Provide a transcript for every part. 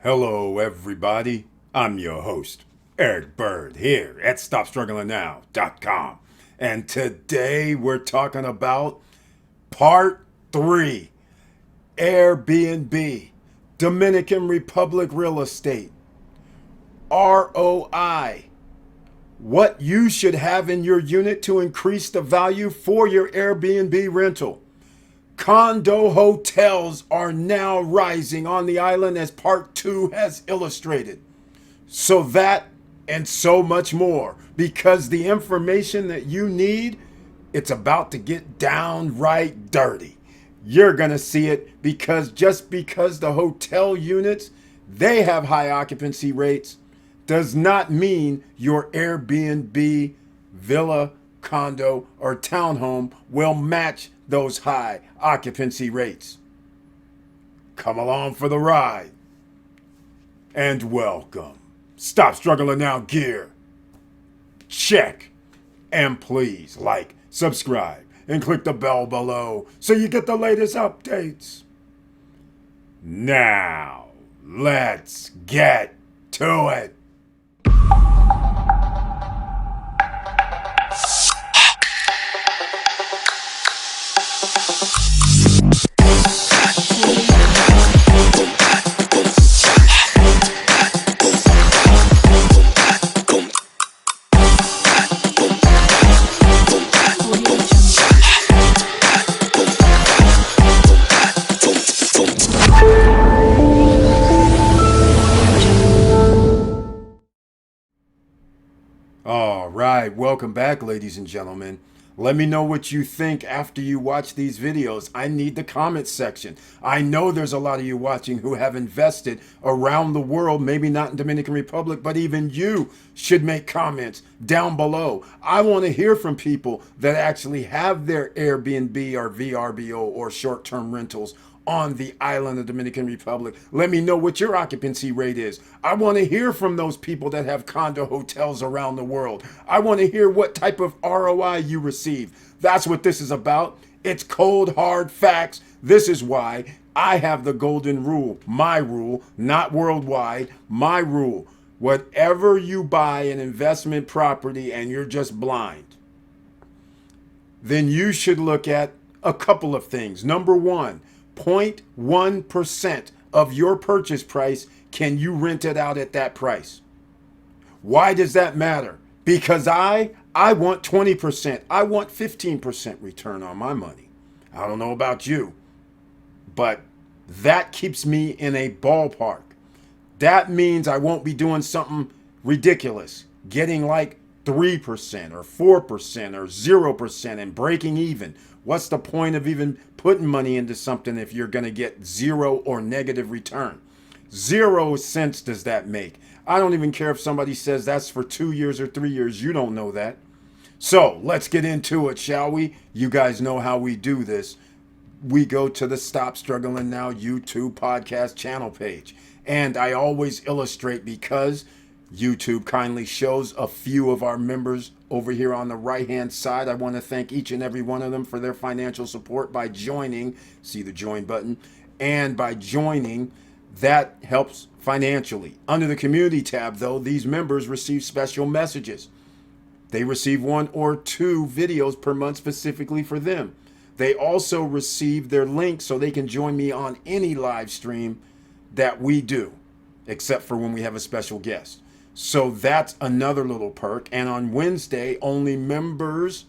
Hello, everybody. I'm your host, Eric Bird, here at StopStrugglingNow.com. And today we're talking about part 3 Airbnb, Dominican Republic real estate, ROI, what you should have in your unit to increase the value for your Airbnb rental. Condo hotels are now rising on the island as part 2 has illustrated. So that and so much more, because the information that you need, it's about to get downright dirty. You're going to see it because just because the hotel units, they have high occupancy rates does not mean your Airbnb villa, condo, or townhome will match those high occupancy rates. Come along for the ride and welcome. Stop struggling now gear. Check. And please like, subscribe, and click the bell below so you get the latest updates. Now, let's get to it. All right, welcome back, ladies and gentlemen. Let me know what you think after you watch these videos. I need the comments section. I know there's a lot of you watching who have invested around the world, maybe not in Dominican Republic, but even you should make comments down below. I want to hear from people that actually have their Airbnb or VRBO or short-term rentals on the island of Dominican Republic. Let me know what your occupancy rate is. I want to hear from those people that have condo hotels around the world. I want to hear what type of ROI you receive. That's what this is about. It's cold, hard facts. This is why I have the golden rule. My rule, not worldwide, my rule. Whatever you buy an investment property and you're just blind, then you should look at a couple of things. Number one, 0.1% of your purchase price, can you rent it out at that price? Why does that matter? Because I want 20%. I want 15% return on my money. I don't know about you, but that keeps me in a ballpark. That means I won't be doing something ridiculous, getting like 3% or 4% or 0% and breaking even. What's the point of even putting money into something if you're going to get zero or negative return? 0 cents does that make? I don't even care if somebody says that's for 2 years or 3 years. You don't know that. So let's get into it, shall we? You guys know how we do this. We go to the Stop Struggling Now YouTube podcast channel page. And I always illustrate, because YouTube kindly shows a few of our members over here on the right-hand side. I want to thank each and every one of them for their financial support by joining. See the join button. And by joining, that helps financially. Under the community tab, though, these members receive special messages. They receive 1 or 2 videos per month specifically for them. They also receive their link so they can join me on any live stream that we do, except for when we have a special guest. So that's another little perk. And on Wednesday, only members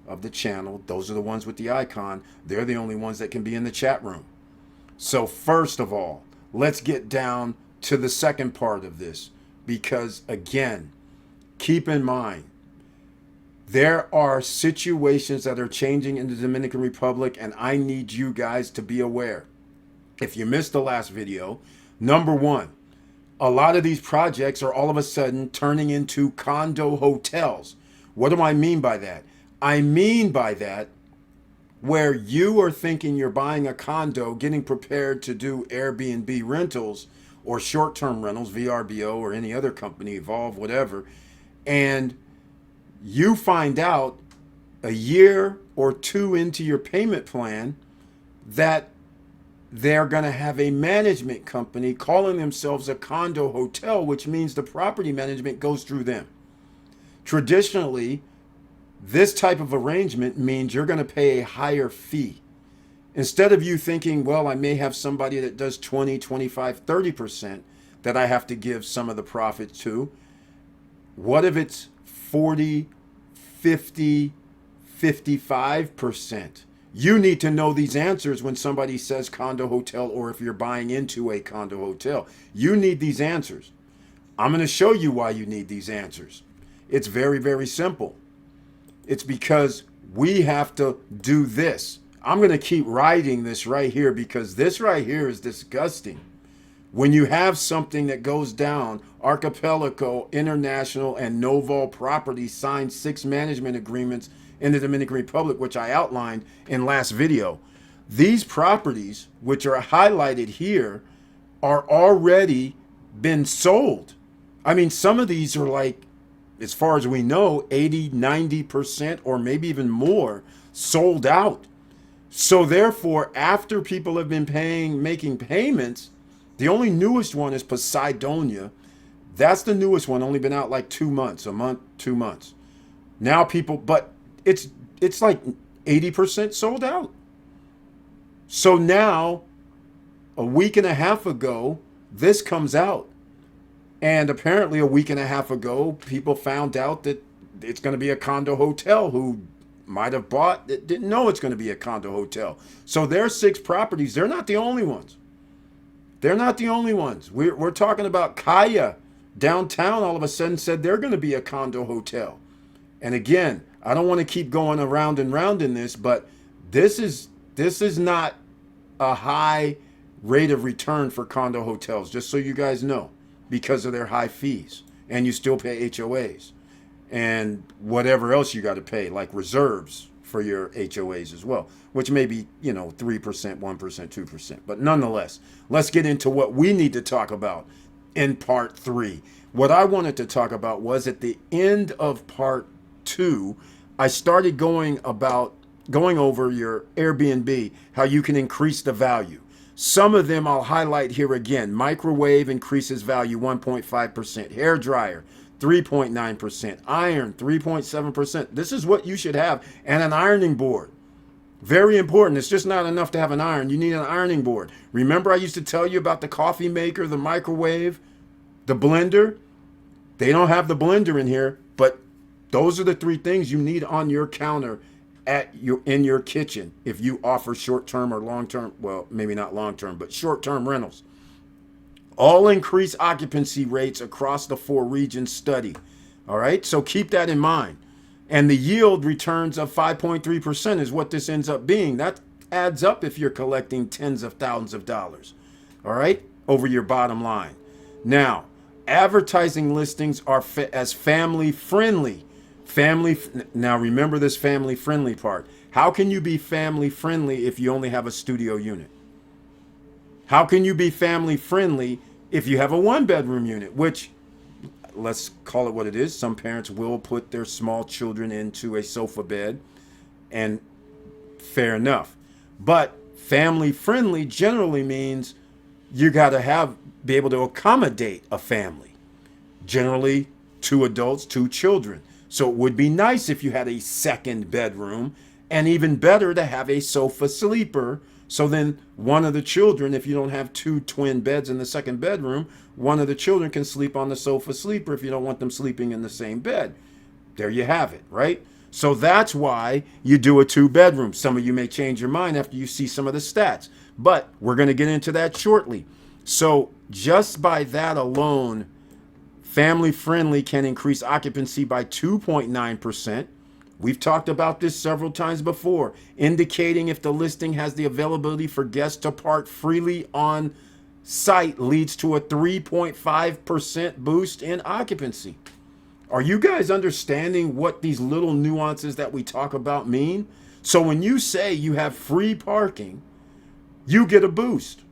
of the channel, those are the ones with the icon, they're the only ones that can be in the chat room. So first of all, let's get down to the second part of this, because again, keep in mind, there are situations that are changing in the Dominican Republic, and I need you guys to be aware. If you missed the last video, number one, a lot of these projects are all of a sudden turning into condo hotels. What do I mean by that? I mean by that, where you are thinking you're buying a condo, getting prepared to do Airbnb rentals or short-term rentals, VRBO or any other company, Evolve, whatever, and you find out a year or 2 into your payment plan that they're going to have a management company calling themselves a condo hotel, which means the property management goes through them. Traditionally, this type of arrangement means you're going to pay a higher fee. Instead of you thinking, well, I may have somebody that does 20, 25, 30% that I have to give some of the profit to. What if it's 40, 50, 55%? You need to know these answers when somebody says condo hotel, or if you're buying into a condo hotel. You need these answers. I'm going to show you why you need these answers. It's very, very simple. It's because we have to do this. I'm going to keep writing this right here because this right here is disgusting. When you have something that goes down, Archipelago International and Noval Properties signed 6 management agreements in the Dominican Republic, which I outlined in last video. These properties, which are highlighted here, are already been sold. I mean, some of these are like, as far as we know, 80, 90%, or maybe even more sold out. So therefore, after people have been making payments, the only newest one is Poseidonia. That's the newest one, only been out like 2 months, a month, 2 months. Now people, but it's like 80% sold out. So now, a week and a half ago, this comes out. And apparently a week and a half ago, people found out that it's going to be a condo hotel who might have bought, that didn't know it's going to be a condo hotel. So their 6 properties, they're not the only ones. They're not the only ones. We're talking about Kaya downtown all of a sudden said they're going to be a condo hotel. And again, I don't want to keep going around and round in this, but this is not a high rate of return for condo hotels, just so you guys know, because of their high fees. And you still pay HOAs and whatever else you got to pay, like reserves for your HOAs as well, which may be, 3%, 1%, 2%. But nonetheless, let's get into what we need to talk about in part 3. What I wanted to talk about was at the end of part 2, I started going over your Airbnb, how you can increase the value. Some of them I'll highlight here again. Microwave increases value 1.5%. Hair dryer 3.9%. Iron 3.7%. This is what you should have. And an ironing board. Very important. It's just not enough to have an iron. You need an ironing board. Remember I used to tell you about the coffee maker, the microwave, the blender? They don't have the blender in here, but those are the 3 things you need on your counter in your kitchen if you offer short-term or long-term, well, maybe not long-term, but short-term rentals. All increased occupancy rates across the 4 regions study. All right, so keep that in mind. And the yield returns of 5.3% is what this ends up being. That adds up if you're collecting tens of thousands of dollars, all right, over your bottom line. Now, advertising listings are as family friendly. Now remember this family friendly part. How can you be family friendly if you only have a studio unit? How can you be family friendly if you have a 1-bedroom unit, which, let's call it what it is. Some parents will put their small children into a sofa bed, and fair enough. But family friendly generally means you got to be able to accommodate a family. Generally 2 adults, 2 children. So it would be nice if you had a 2nd bedroom, and even better to have a sofa sleeper. So then one of the children, if you don't have 2 twin beds in the 2nd bedroom, one of the children can sleep on the sofa sleeper if you don't want them sleeping in the same bed. There you have it, right? So that's why you do a 2-bedroom. Some of you may change your mind after you see some of the stats, but we're going to get into that shortly. So just by that alone, family friendly can increase occupancy by 2.9%. We've talked about this several times before, indicating if the listing has the availability for guests to park freely on site leads to a 3.5% boost in occupancy. Are you guys understanding what these little nuances that we talk about mean? So when you say you have free parking, you get a boost.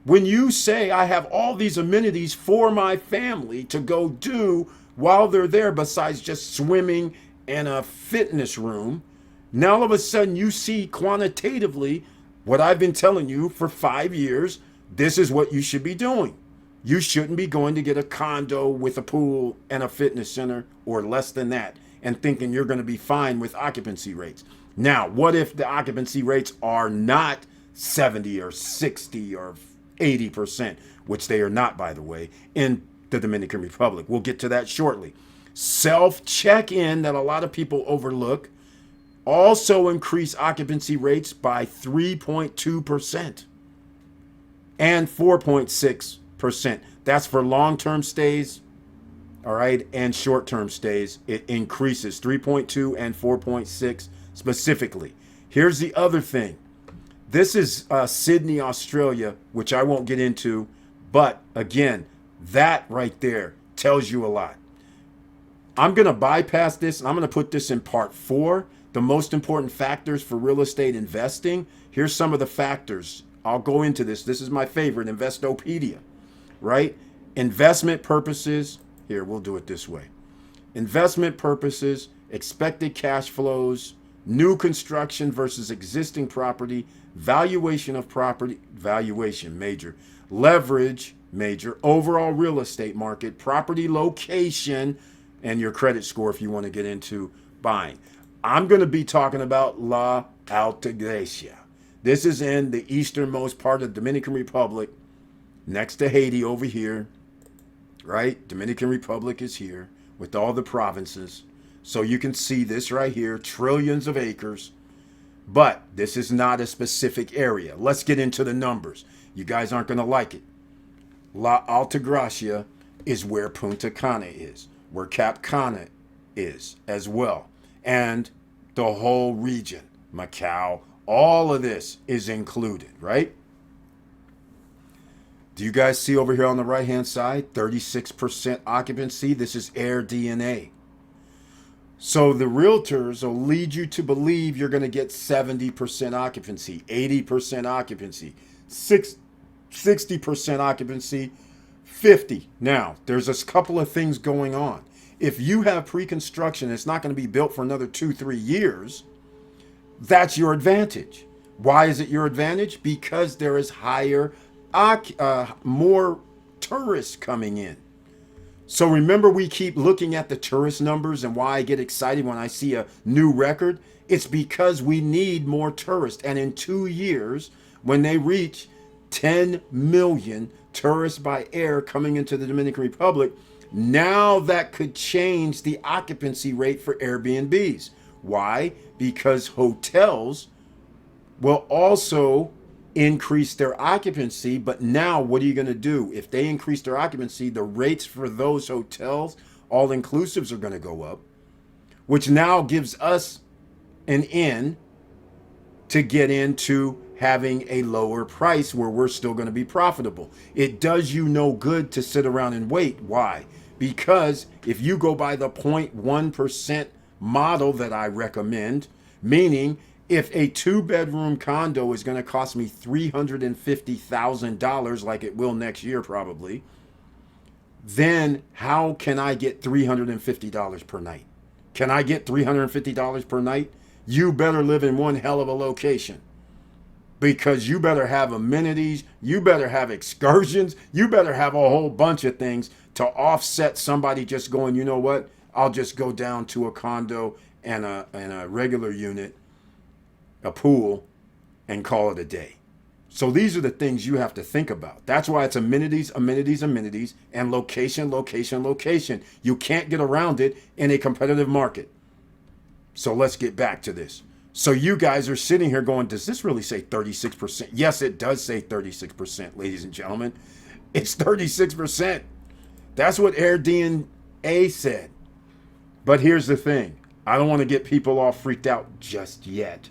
When you say I have all these amenities for my family to go do while they're there besides just swimming in a fitness room, now all of a sudden you see quantitatively What I've been telling you for 5 years, this is what you should be doing. You shouldn't be going to get a condo with a pool and a fitness center or less than that and thinking you're going to be fine with occupancy rates. Now, what if the occupancy rates are not 70 or 60 or 80%, which they are not, by the way, in the Dominican Republic? We'll get to that shortly. Self check-in that a lot of people overlook also increase occupancy rates by 3.2% and 4.6%. That's for long-term stays, all right, and short-term stays. It increases 3.2 and 4.6 specifically. Here's the other thing. This is Sydney, Australia, which I won't get into, but again, that right there tells you a lot. I'm going to bypass this and I'm going to put this in part 4. The most important factors for real estate investing. Here's some of the factors. I'll go into this. This is my favorite, Investopedia, right? Investment purposes. Here, we'll do it this way. Investment purposes, expected cash flows, new construction versus existing property, valuation of property, valuation, major, leverage, major, overall real estate market, property location, and your credit score if you want to get into buying. I'm going to be talking about La Altagracia. This is in the easternmost part of the Dominican Republic, next to Haiti over here, right? Dominican Republic is here with all the provinces. So you can see this right here, trillions of acres. But this is not a specific area. Let's get into the numbers. You guys aren't going to like it. La Altagracia is where Punta Cana is, where Cap Cana is as well. And the whole region, Macau, all of this is included, right? Do you guys see over here on the right-hand side, 36% occupancy? This is AirDNA. So the realtors will lead you to believe you're going to get 70% occupancy, 80% occupancy, 60% occupancy, 50. Now, there's a couple of things going on. If you have pre-construction, it's not going to be built for another 2-3 years. That's your advantage. Why is it your advantage? Because there is more tourists coming in. So remember, we keep looking at the tourist numbers and why I get excited when I see a new record. It's because we need more tourists. And in 2 years, when they reach 10 million tourists by air coming into the Dominican Republic, now that could change the occupancy rate for Airbnbs. Why? Because hotels will also increase their occupancy, but now what are you going to do? If they increase their occupancy, the rates for those hotels, all inclusives, are going to go up, which now gives us an in to get into having a lower price where we're still going to be profitable. It does you no good to sit around and wait. Why? Because if you go by the 0.1% model that I recommend, meaning if a 2-bedroom condo is going to cost me $350,000 like it will next year probably, then how can I get $350 per night? Can I get $350 per night? You better live in one hell of a location, because you better have amenities, you better have excursions, you better have a whole bunch of things to offset somebody just going, you know what, I'll just go down to a condo and a regular unit, a pool, and call it a day. So these are the things you have to think about. That's why it's amenities, amenities, amenities, and location, location, location. You can't get around it in a competitive market. So let's get back to this. So you guys are sitting here going, does this really say 36%? Yes, it does say 36%, ladies and gentlemen. It's 36%. That's what AirDNA said. But here's the thing. I don't want to get people all freaked out just yet.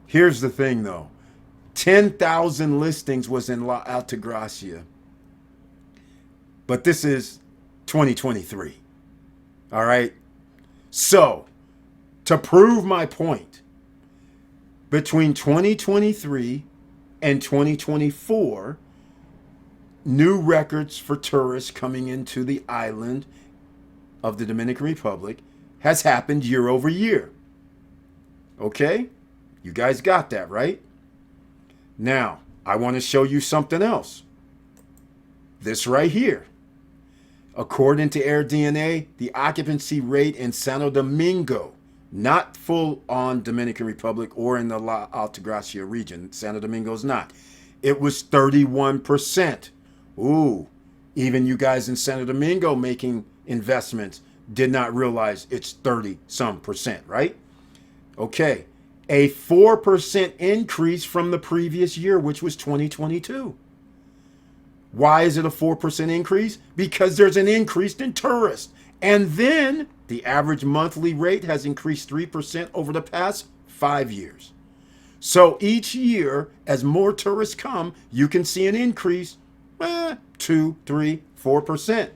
Here's the thing, though. 10,000 listings was in La Altagracia. But this is 2023. All right? So, to prove my point, between 2023 and 2024, new records for tourists coming into the island of the Dominican Republic has happened year over year. Okay? You guys got that, right? Now, I want to show you something else. This right here. According to AirDNA, the occupancy rate in Santo Domingo, not full on Dominican Republic or in the La Altagracia region, Santo Domingo's not. It was 31%. Ooh, even you guys in Santo Domingo making investments did not realize it's 30 some percent, right? Okay, a 4% increase from the previous year, which was 2022. Why is it a 4% increase? Because there's an increase in tourists. And then the average monthly rate has increased 3% over the past 5 years. So each year, as more tourists come, you can see an increase, 2, 3, 4%.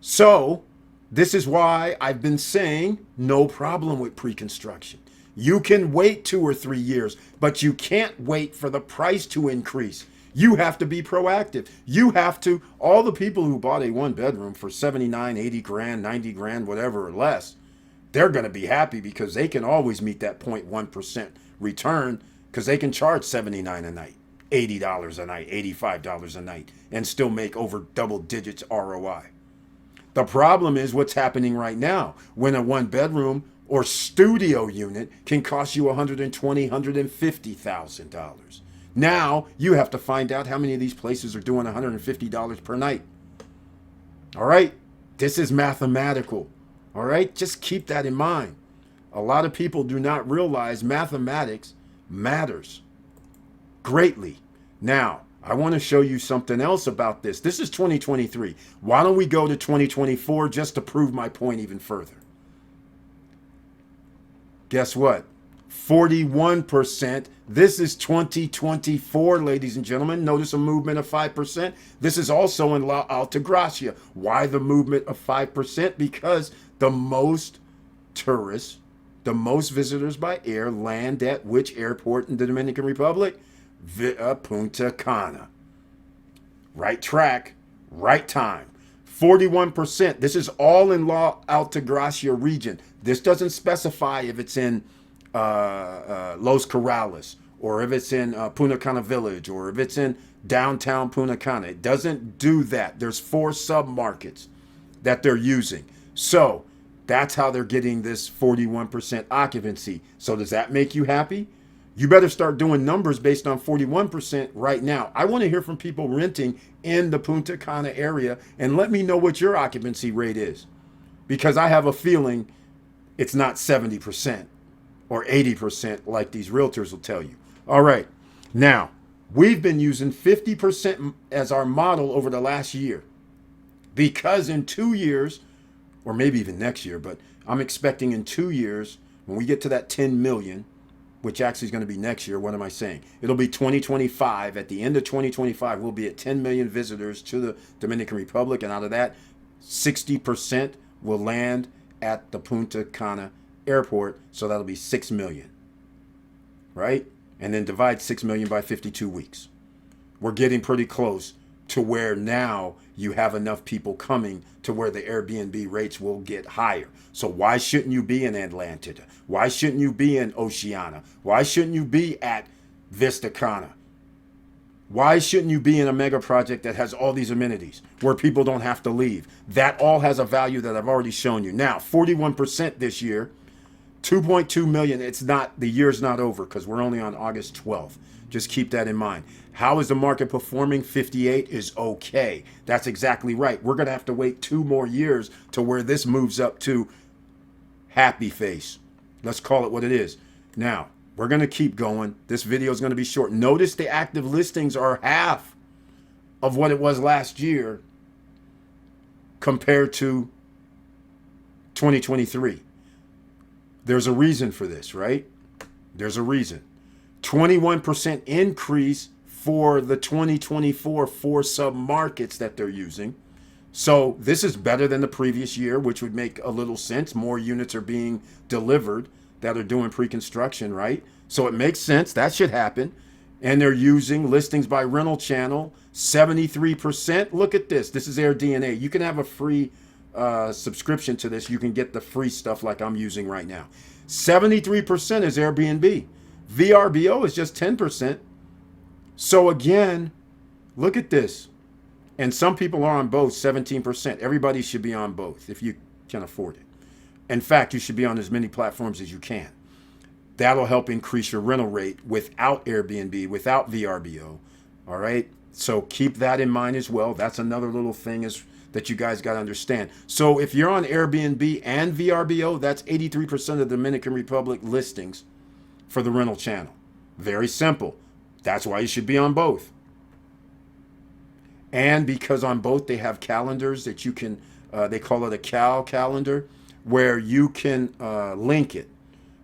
So this is why I've been saying no problem with pre-construction. You can wait 2 or 3 years, but you can't wait for the price to increase. You have to be proactive. You have to, all the people who bought a 1-bedroom for 79, 80 grand, 90 grand, whatever or less, they're going to be happy because they can always meet that 0.1% return because they can charge $79 a night, $80 a night, $85 a night, and still make over double digits ROI. The problem is what's happening right now when a 1-bedroom or studio unit can cost you $120,000, $150,000. Now you have to find out how many of these places are doing $150 per night. All right, this is mathematical. All right, just keep that in mind. A lot of people do not realize mathematics matters greatly. Now, I want to show you something else about this. This is 2023. Why don't we go to 2024 just to prove my point even further? Guess what? 41%. This is 2024, ladies and gentlemen. Notice a movement of 5%. This is also in La Altagracia. Why the movement of 5%? Because the most tourists, the most visitors by air land at which airport in the Dominican Republic? Punta Cana. Right track, right time. 41%. This is all in La Altagracia region. This doesn't specify if it's in Los Corrales or if it's in Punta Cana Village or if it's in downtown Punta Cana. It doesn't do that. There's 4 sub-markets that they're using. So that's how they're getting this 41% occupancy. So does that make you happy? You better start doing numbers based on 41% right now. I want to hear from people renting in the Punta Cana area and let me know what your occupancy rate is, because I have a feeling it's not 70% or 80% like these realtors will tell you. All right. Now, we've been using 50% as our model over the last year because in 2 years, or maybe even next year, but I'm expecting in 2 years, when we get to that 10 million, which actually is going to be next year. What am I saying? It'll be 2025. At the end of 2025, we'll be at 10 million visitors to the Dominican Republic. And out of that, 60% will land at the Punta Cana airport. So that'll be 6 million, right? And then divide 6 million by 52 weeks. We're getting pretty close to where now you have enough people coming to where the Airbnb rates will get higher. So why shouldn't you be in Atlanta? Why shouldn't you be in Oceana? Why shouldn't you be at Vista Cana? Why shouldn't you be in a mega project that has all these amenities where people don't have to leave? That all has a value that I've already shown you. Now, 41% this year, 2.2 million. It's not, the year's not over because we're only on August 12th. Just keep that in mind. How is the market performing? 58 is okay. That's exactly right. We're going to have to wait 2 more years to where this moves up to happy face. Let's call it what it is. Now, we're going to keep going. This video is going to be short. Notice the active listings are half of what it was last year compared to 2023. There's a reason for this, right? There's a reason. 21% increase for the 2024 4 sub-markets that they're using. So this is better than the previous year, which would make a little sense. More units are being delivered that are doing pre-construction, right? So it makes sense. That should happen. And they're using listings by rental channel, 73%. Look at this. This is AirDNA. You can have a free subscription to this. You can get the free stuff like I'm using right now. 73% is Airbnb. VRBO is just 10%. So again, look at this. And some people are on both, 17%. Everybody should be on both if you can afford it. In fact, you should be on as many platforms as you can. That'll help increase your rental rate without Airbnb, without VRBO. All right. So keep that in mind as well. That's another little thing is that you guys got to understand. So if you're on Airbnb and VRBO, that's 83% of the Dominican Republic listings for the rental channel. Very simple. That's why you should be on both. And because on both they have calendars that you can, they call it a Cal calendar, where you can link it.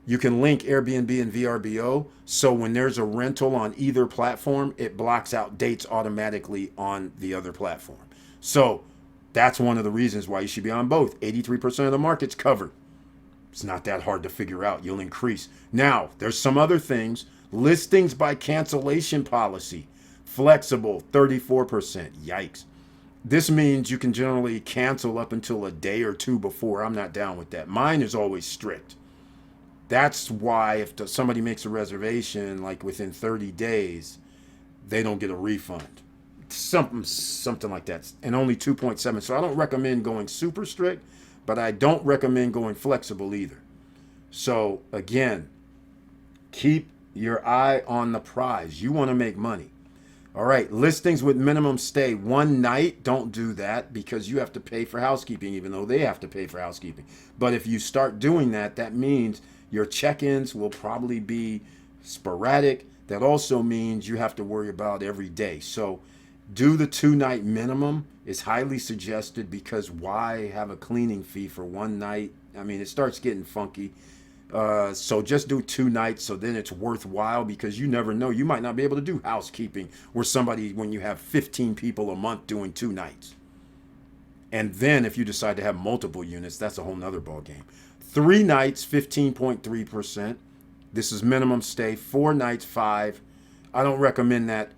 You can link Airbnb and VRBO, so when there's a rental on either platform, it blocks out dates automatically on the other platform. So that's one of the reasons why you should be on both. 83% of the market's covered. It's not that hard to figure out. You'll increase. Now, there's some other things. Listings by cancellation policy. Flexible, 34%. Yikes. This means you can generally cancel up until a day or two before. I'm not down with that. Mine is always strict. That's why if somebody makes a reservation like within 30 days, they don't get a refund. Something like that. And only 2.7. So I don't recommend going super strict, but I don't recommend going flexible either. So again, keep your eye on the prize. You want to make money. All right, listings with minimum stay 1 night, don't do that because you have to pay for housekeeping, even though they have to pay for housekeeping. But if you start doing that, that means your check-ins will probably be sporadic. That also means you have to worry about every day. So do the 2-night minimum. Is highly suggested because why have a cleaning fee for 1 night? I mean, it starts getting funky. So just do 2 nights so then it's worthwhile because you never know. You might not be able to do housekeeping when you have 15 people a month doing 2 nights. And then if you decide to have multiple units, that's a whole nother ball game. 3 nights, 15.3%. This is minimum stay. 4 nights, 5. I don't recommend that.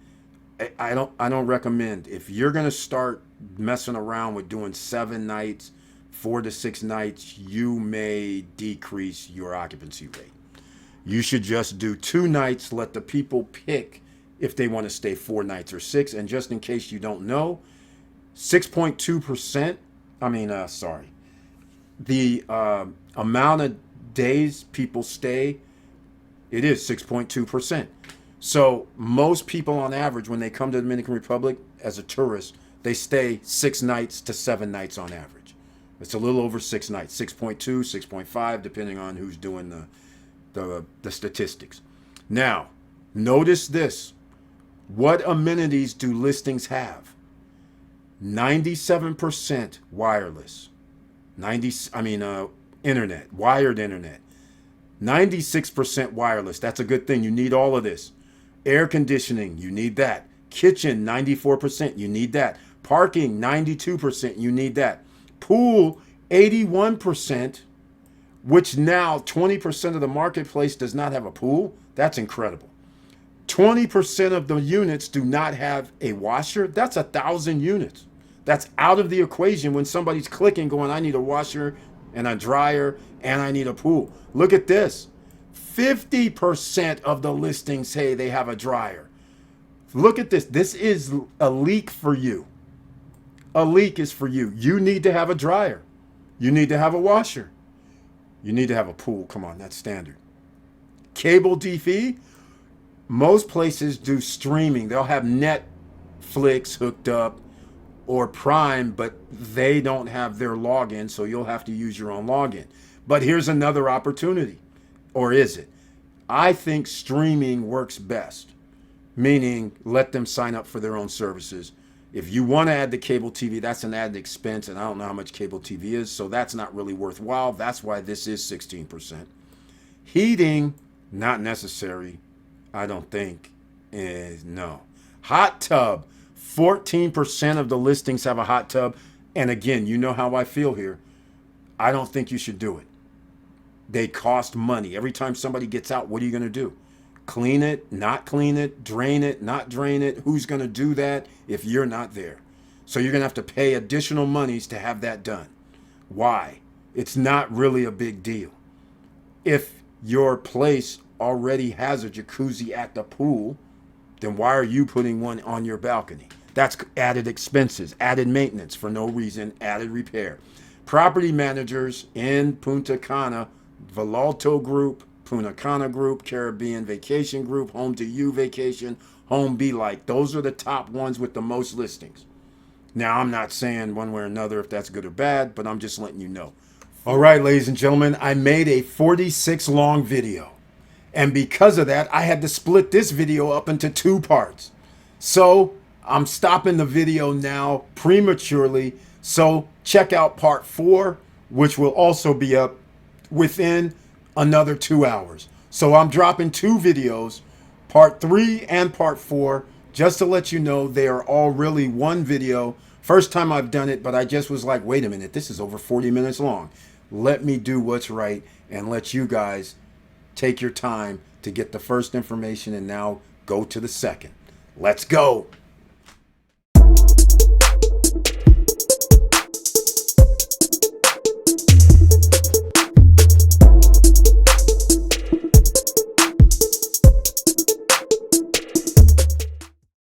I don't recommend if you're going to start messing around with doing 7 nights, 4 to 6 nights, you may decrease your occupancy rate. You should just do 2 nights, let the people pick if they want to stay 4 nights or 6. And just in case you don't know, 6.2%, the amount of days people stay, it is 6.2%. So most people on average, when they come to the Dominican Republic as a tourist, they stay 6 nights to 7 nights on average. It's a little over 6 nights, 6.2, 6.5, depending on who's doing the statistics. Now, notice this. What amenities do listings have? 97% wireless. Internet, wired internet. 96% wireless. That's a good thing. You need all of this. Air conditioning, you need that. Kitchen, 94%, you need that. Parking, 92%, you need that. Pool, 81%, which now 20% of the marketplace does not have a pool. That's incredible. 20% of the units do not have a washer. That's 1,000 units. That's out of the equation when somebody's clicking going, I need a washer and a dryer and I need a pool. Look at this. 50% of the listings say they have a dryer. Look at this. This is a leak for you. A leak is for you. You need to have a dryer. You need to have a washer. You need to have a pool. Come on, that's standard. Cable TV. Most places do streaming. They'll have Netflix hooked up or Prime, but they don't have their login, so you'll have to use your own login. But here's another opportunity. Or is it? I think streaming works best, meaning let them sign up for their own services. If you want to add the cable TV, that's an added expense, and I don't know how much cable TV is, so that's not really worthwhile. That's why this is 16%. Heating, not necessary, I don't think. No. Hot tub, 14% of the listings have a hot tub. And again, you know how I feel here. I don't think you should do it. They cost money. Every time somebody gets out, what are you going to do? Clean it, not clean it, drain it, not drain it. Who's going to do that if you're not there? So you're going to have to pay additional monies to have that done. Why? It's not really a big deal. If your place already has a jacuzzi at the pool, then why are you putting one on your balcony? That's added expenses, added maintenance for no reason, added repair. Property managers in Punta Cana, Valalto Group, Punta Cana Group, Caribbean Vacation Group, Home to You Vacation, Home Be Like. Those are the top ones with the most listings. Now, I'm not saying one way or another if that's good or bad, but I'm just letting you know. All right, ladies and gentlemen, I made a 46 long video. And because of that, I had to split this video up into 2 parts. So I'm stopping the video now prematurely. So check out part 4, which will also be up within another 2 hours. So I'm dropping 2 videos, part 3 and part 4, just to let you know they are all really one video. First time I've done it, but I just was like, wait a minute, this is over 40 minutes long. Let me do what's right and let you guys take your time to get the first information and now go to the second. Let's go.